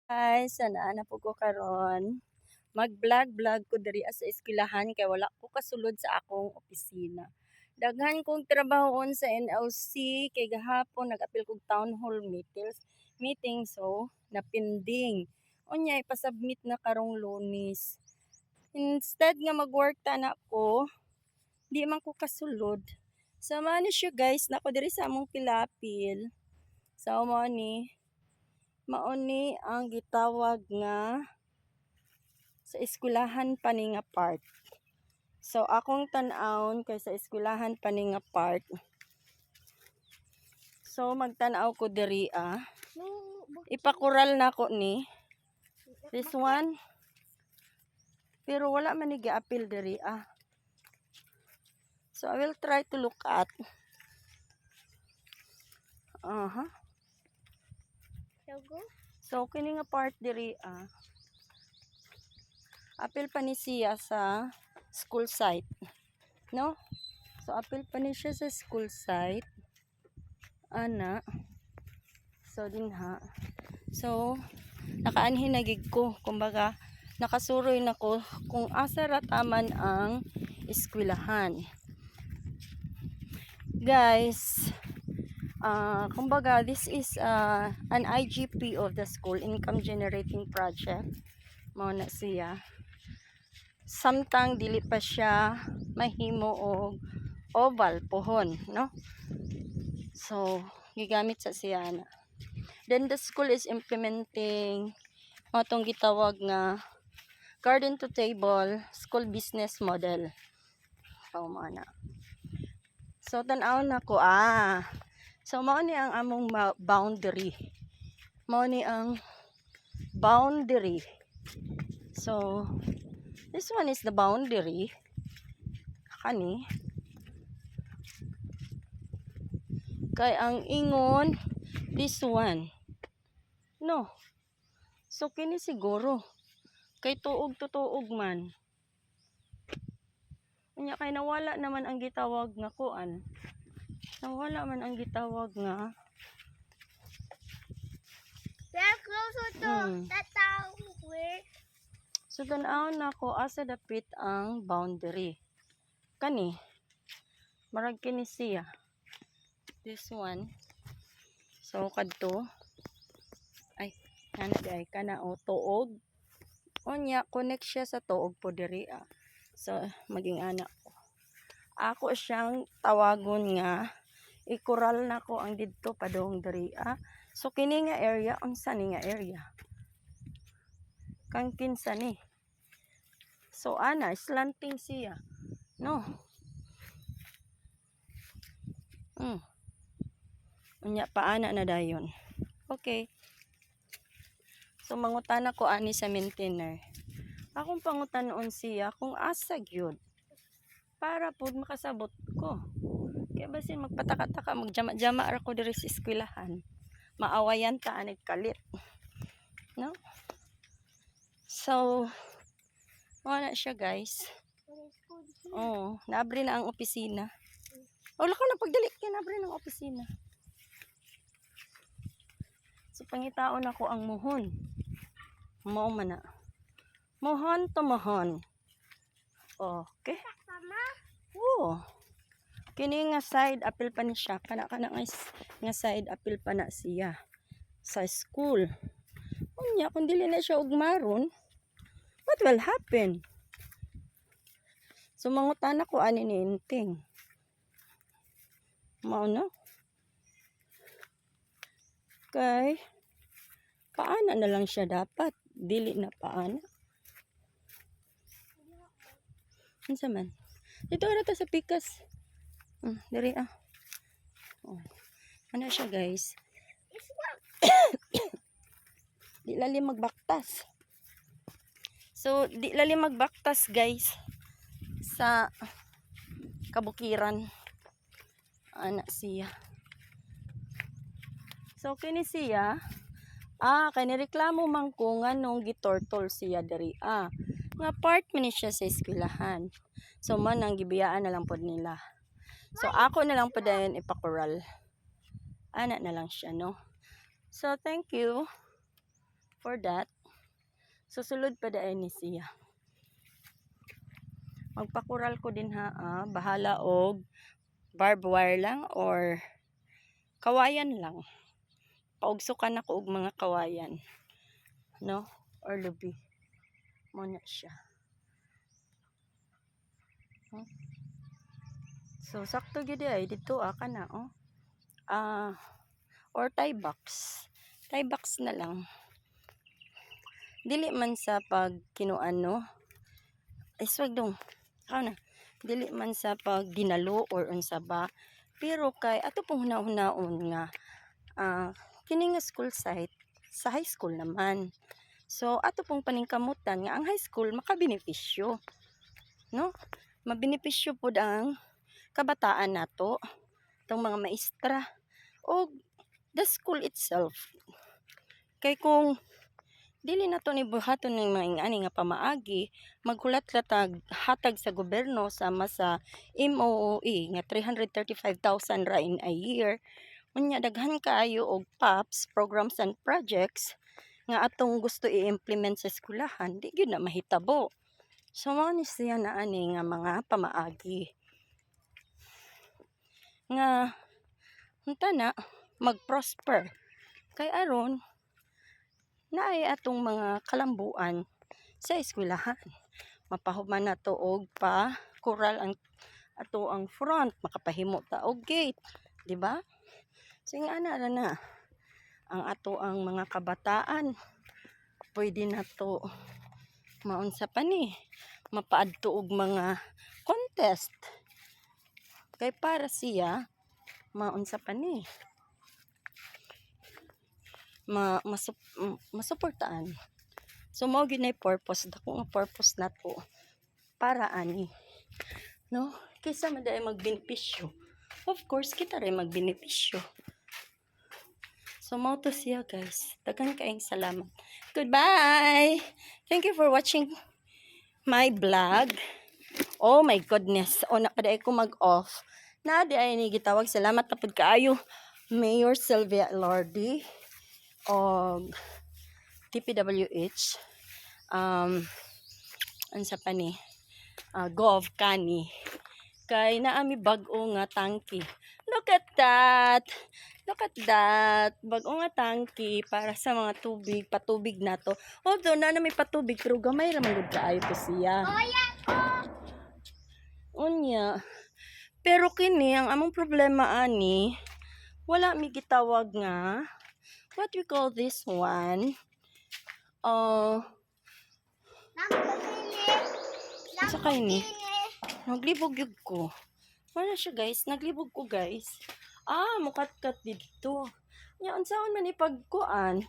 Guys, sana na po ko karon mag-vlog ko diri sa eskwelahan kay wala ko kasulod sa akong opisina. Daghan kong trabahon sa NLC kay gahapon nag-apil kog town hall meeting so napinding. Unya ipasubmit na karong Lunes. Instead nga mag-work ta na ko, di man ko kasulod. Sama ni siya guys, nako diri sa among pilapil. So mo ni mauni ang gitawag nga sa eskwelahan pa ni nga part. So akong tan-awon kay sa eskwelahan pa ni nga part. So magtan-aw ko diri Ipakural na ko ni this one. Pero wala man ni gi-appeal diri So I will try to look at. So kini nga part diri appeal pa ni siya sa school site. No? So appeal pa ni siya sa school site. Ana. So dinha. So nakaanhin na gid ko, kumbaga nakasuroy na ko kung asa ra taman ang eskwelahan. Guys, kumbaga this is an IGP of the school, income generating project. Mao na siya. Samtang dili pa siya mahimo og oval pohon, no? So gigamit sa siya na. Then the school is implementing matong gitawag nga garden to table school business model. So mao na. So tan-aw na ko So mao ni ang among boundary. Mao ni ang boundary. So this one is the boundary. Kani. Kay ang ingon this one. No. So kini siguro kay tuog to tuog man. Unya kay nawala naman ang gitawag nga kuan. Nawala man ang gitawag nga. We're closer to that town where. So tan-aw na ko asa dapit ang boundary. Kani. Marag kini siya. This one. So kadto. Ay, ana day kana tuog. Unya connect siya sa tuog po diri So maging anak ko. Ako siyang tawagon nga ikural na ko ang didto padong diri So kini nga area unsa ni nga area? Kang kinsa ni? So ana slanting siya. No. Unya paana na dayon. Okay. So mangutana ko ani sa maintainer. Akong pangutanon siya kung asa gyud para pud makasabot ko. Kaya basin magpataka-taka magjama-jama ra ko diri sa eskwelahan. Maawayan ta ani kalit. No? So wala siya guys. Naabri na ang opisina. Wala ko na pagdali kay naabri ng opisina. So pangitaon ako ang muhon. Mao man na. Mohon to mohon. Okay. Kini nga side appeal pa ni siya. Kana nga side appeal pa na siya sa school. Unya kung dili na siya ugmaron, what will happen? So mangutana ko ani ni Inting. Mao na. Kay paana na lang siya dapat. Dili na paana. Unsa man? Dito na ta sa pikas. Diri Ano siya guys? Di lalim magbaktas. So di lalim magbaktas guys sa kabukiran. Ana siya. So kini siya kay nireklamo man ko nga nung gitortol siya diri nga part man siya sa eskwelahan. So man ang gibiyaan na lang pod nila. So ako na lang pod dayon ipakural. Ana na lang siya no. So thank you. For that, susulod pa daan ni siya. Magpakural ko din ha, bahala og barbed wire lang or kawayan lang. Paugsukan ako og mga kawayan, no? Or lubi. Muna siya. So sakto gyud ay dito kana or tie box. Tie box na lang. Dili man sa pag kinuan no. Ay swag dong. Na. Dili man sa pag ginalo or unsa ba. Pero kay ato pong hunaon nga kini nga school site sa high school naman. So ato pong paningkamutan nga ang high school makabenepisyo. No? Mabenepisyo pud ang kabataan nato, tong mga maestra o the school itself. Kay kung dili na to ni buhaton ng mga ani nga pamaagi, maghulat-latag hatag sa gobyerno sama sa MOOE nga 335,000 ra in a year. Unya daghan kaayo og PAPS, programs and projects nga atong gusto i-implement sa eskwelahan, di gyud na mahitabo. So mao ni siya na ani nga mga pamaagi nga unta na mag-prosper. Kay aron naay atong mga kalambuan sa eskwelahan. Mapahuman na to og pa kural ang ato ang front, makapahimo ta og gate, di ba? So ana ra na ang ato ang mga kabataan pwede na to maunsa pa ni mapaadto og mga contest. Kay para siya maunsa pa ni masuportaan. So mao gyud nay purpose, dako nga purpose nato para ani, no? Kaysa man dai magbenepisyo. Of course kita rin magbenepisyo. So mao to siya guys. Daghan kaayong salamat. Goodbye. Thank you for watching my vlog. Oh my goodness. O nakaday ko mag-off. Na di ay ni gitawag salamat na pud kaayo Mayor Sylvia Lordi og TPWH ansa pa ni Gov Kani kay naami bag-o nga tangki. Look at that bag-o nga tangki para sa mga tubig, patubig na to. Although na may patubig pero gamay ra man gud kaayo to siya. Unya pero kini ang among problema ani wala mi gitawag nga what we call this one sa kay ni naglibog yug ko wala siya guys, naglibog ko guys. Mukat-kat dito nya unsaon man ipagkuan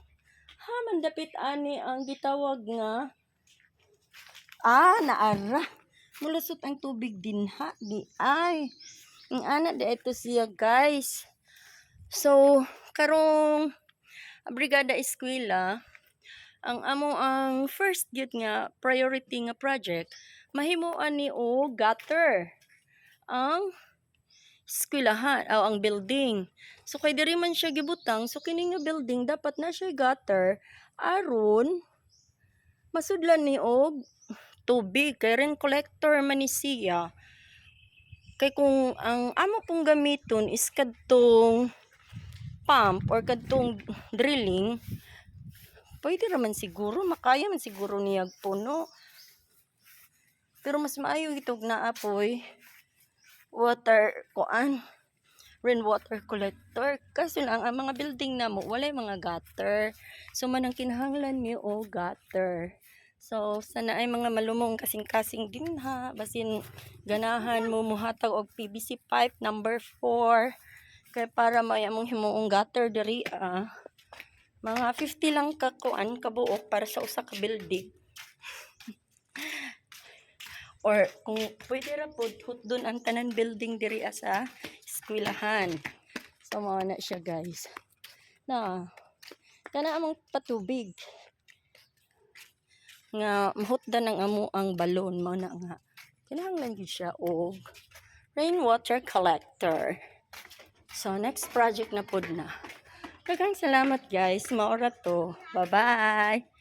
man dapit ani ang gitawag nga naara mulusot ang tubig dinha di ay ang ana da ito siya guys. So karong brigada eskwela ang first gyud nga priority nga project mahimuan ni o gutter ang eskwelahan ang building. So kay diri man siya gibutang, so kini nga building dapat na siya gutter aron masudlan ni og tubig kay rain collector man ni siya. Kay kung ang amo pong gamiton is kadtong pump or kadtong drilling, pwede raman siguro, makaya man siguro niyag puno. Pero mas maayo itog naapoy rainwater collector. Kasi lang ang mga building na mo walay mga gutter. So manang kinahanglan niyo gutter. So sana ay mga malumong kasing-kasing dinha basin ganahan mo muhatag og PVC pipe number 4 kay para may among himuong gutter diri mga 50 lang ka kuan kabuok para sa usa ka building. Or kung pwede ra pud hutdon ang tanan building diri sa eskwelahan. So mao na siya guys. Kana among patubig nga mahutdan ang amo ang balon mao na nga kinahanglan gyud siya og rainwater collector. So next project na pud na Daghang salamat guys, maura to. Bye-bye.